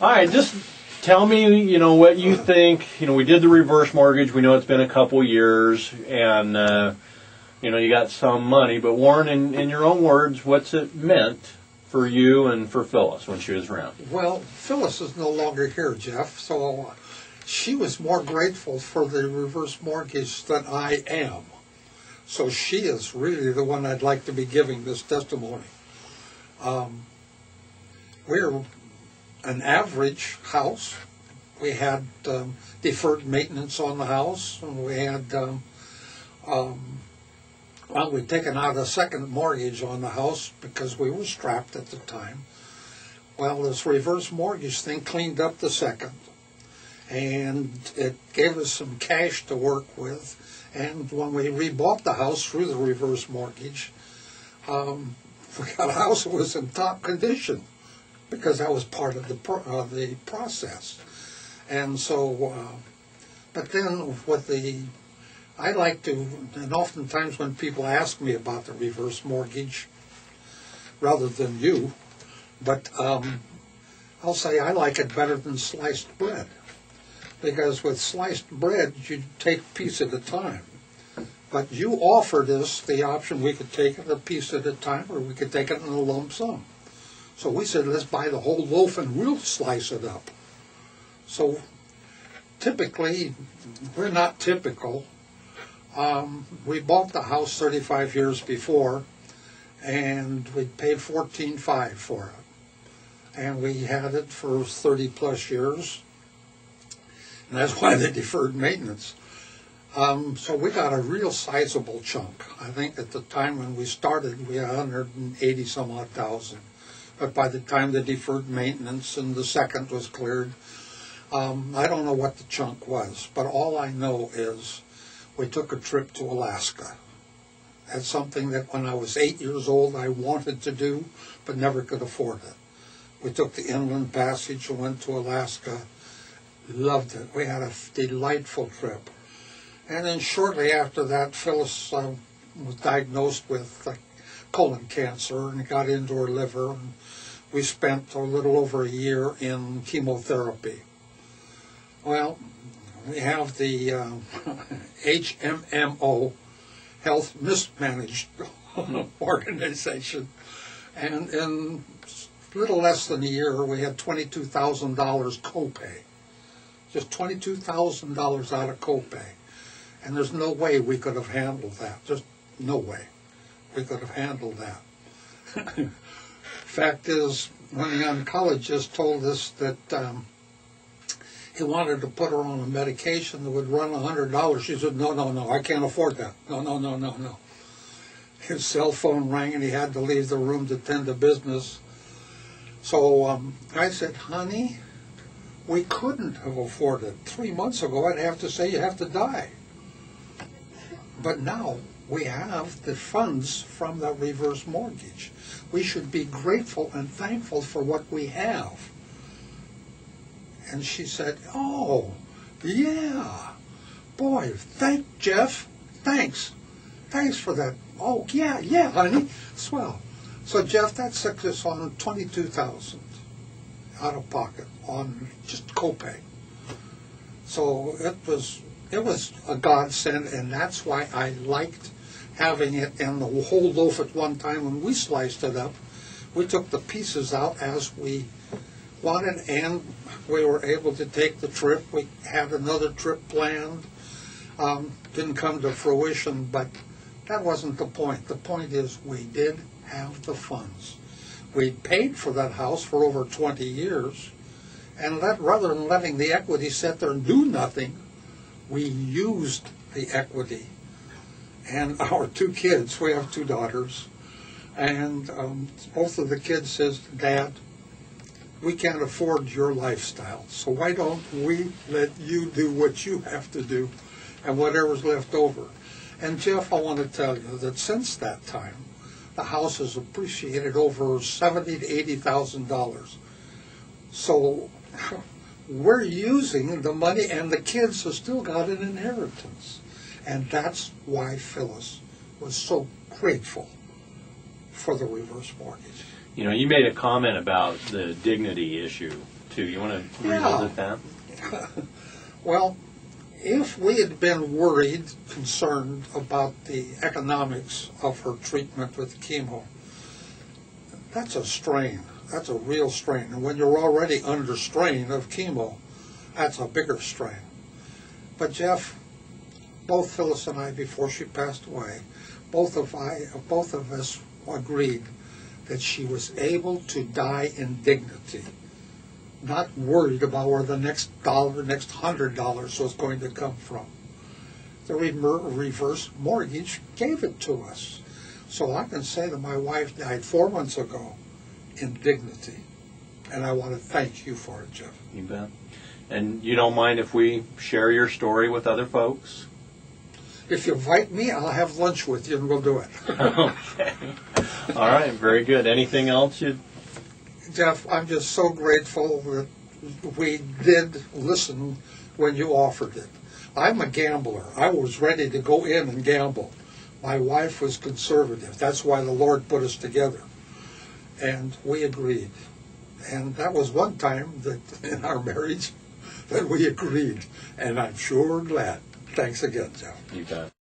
All right, just tell me, what you think. We did the reverse mortgage. We know it's been a couple years, and you got some money. But Warren, in your own words, what's it meant for you and for Phyllis when she was around? Well, Phyllis is no longer here, Jeff, so she was more grateful for the reverse mortgage than I am. So she is really the one I'd like to be giving this testimony. We're an average house. We had deferred maintenance on the house, and we had, we'd taken out a second mortgage on the house because we were strapped at the time. Well, this reverse mortgage thing cleaned up the second, and it gave us some cash to work with. And when we rebought the house through the reverse mortgage, we got a house that was in top condition because that was part of the process. And so, but then with I like to, and oftentimes when people ask me about the reverse mortgage, rather than you, but I'll say I like it better than sliced bread. Because with sliced bread, you take a piece at a time. But you offered us the option we could take it a piece at a time, or we could take it in a lump sum. So we said, let's buy the whole loaf and we'll slice it up. So typically, we're not typical. We bought the house 35 years before, and we paid $14,500 for it. And we had it for 30 plus years. And that's why they deferred maintenance. So we got a real sizable chunk. I think at the time when we started, we had 180 some odd thousand. But by the time the deferred maintenance and the second was cleared, I don't know what the chunk was. But all I know is we took a trip to Alaska. That's something that when I was 8 years old I wanted to do, but never could afford it. We took the inland passage and went to Alaska. Loved it. We had a delightful trip. And then shortly after that, Phyllis was diagnosed with colon cancer and got into her liver. And we spent a little over a year in chemotherapy. Well, we have the HMMO, Health Mismanaged Organization. And in a little less than a year, we had $22,000 copay. Just $22,000 out of copay. And there's no way we could have handled that. Just no way we could have handled that. Fact is, when the oncologist told us that he wanted to put her on a medication that would run $100, she said, no, I can't afford that. No. His cell phone rang and he had to leave the room to tend to business. So I said, honey, we couldn't have afforded. 3 months ago, I'd have to say you have to die. But now we have the funds from the reverse mortgage. We should be grateful and thankful for what we have. And she said, oh, yeah. Boy, Jeff, thanks. Thanks for that. Oh, yeah, honey. Swell. So, Jeff, that set us on $22,000 out of pocket on just copay. So it was a godsend, and that's why I liked having it in the whole loaf at one time. When we sliced it up, we took the pieces out as we wanted, and we were able to take the trip. We had another trip planned. Didn't come to fruition, but that wasn't the point. The point is we did have the funds. We paid for that house for over 20 years, and rather than letting the equity sit there and do nothing, we used the equity. And our two kids, we have 2 daughters, and both of the kids says, Dad, we can't afford your lifestyle, so why don't we let you do what you have to do and whatever's left over. And Jeff, I want to tell you that since that time, the house has appreciated over $70,000 to $80,000. So we're using the money, and the kids have still got an inheritance. And that's why Phyllis was so grateful for the reverse mortgage. You know, you made a comment about the dignity issue too. You want to revisit that? Well, if we had been worried, concerned about the economics of her treatment with chemo, that's a strain. That's a real strain. And when you're already under strain of chemo, that's a bigger strain. But Jeff, both Phyllis and I, before she passed away, both of us agreed that she was able to die in dignity, not worried about where the next $100 was going to come from. The reverse mortgage gave it to us. So I can say that my wife died 4 months ago in dignity. And I want to thank you for it, Jeff. You bet. And you don't mind if we share your story with other folks? If you invite me, I'll have lunch with you and we'll do it. Okay. All right, very good. Anything else you'd... Jeff, I'm just so grateful that we did listen when you offered it. I'm a gambler. I was ready to go in and gamble. My wife was conservative. That's why the Lord put us together. And we agreed. And that was one time that in our marriage that we agreed. And I'm sure glad. Thanks again, Jeff. You bet.